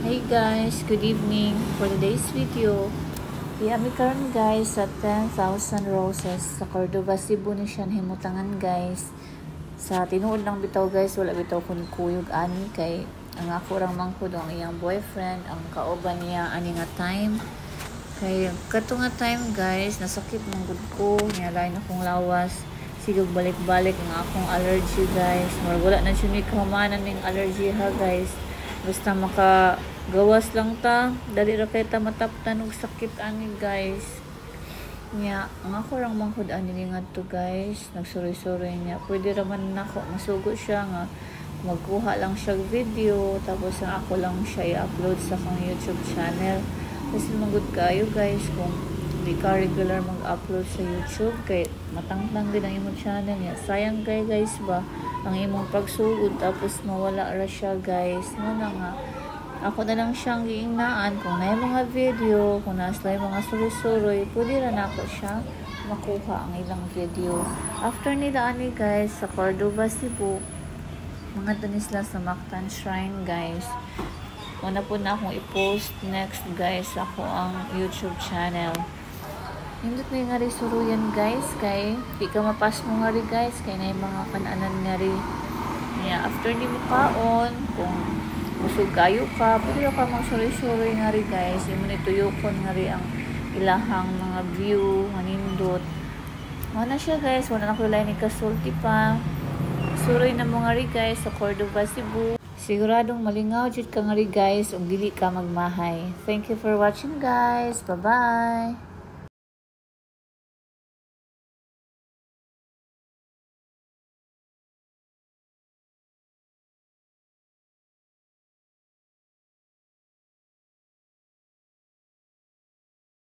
Hey guys, good evening. For today's video, kami karon guys sa 10,000 Roses sa Cordova, Cebu ni siyang himutangan guys. Sa tinuod lang bitaw guys, wala bitaw ko ni kuyog ani kay ang ako rang mangkod ang iyang boyfriend, ang kauban niya ani nga time. Kay kato nga time guys, nasakit manggod ko, niya lain akong lawas. Sigog balik-balik ang akong allergy guys. Wala na siya ni kamanan ning allergy ha guys. Basta gawas lang ta, dali ra kay ta mataptan og sakit ani guys. Nya, ang ako rang manghud ani ngadto guys, nagsuroy-suroy niya. Pwede ra man nako masugo siya nga magkuha lang siya video tapos ang ako lang siya i-upload sa akong YouTube channel. Kasi manggod kayo guys kung di ka regular mag-upload sa YouTube kay matangtang din ang imong channel niya. Sayang kay guys ba ang imong pagsugod tapos mawala ra siya guys. Muna nga ako na lang siyang giingnaan kung na mga video, kung nasa mga suroy-suroy, pwede rin ako siya makuha ang ilang video. After nila ani guys, sa Cordova, Cebu, mga tanis lang sa Mactan Shrine guys. Una po na akong i-post next guys ako ang YouTube channel. Hindot na yung nga rin suruyan guys, kay di ka mapas mo nga rin guys, kay na yung mga kanaanan nga rin. Yeah, after ni mo kaon, kung busog kayo ka, pwede ka magsuroy-suroy nga rin guys. Yung manituyokon nga rin ang ilahang mga view, manindot. Wala siya guys, wala na ko lang ni kasulti pa. Suroy na mo nga rin guys sa Cordova, Cebu. Siguradong malingaw jud ka nga rin guys, ug dili ka magmahay. Thank you for watching guys. Bye-bye!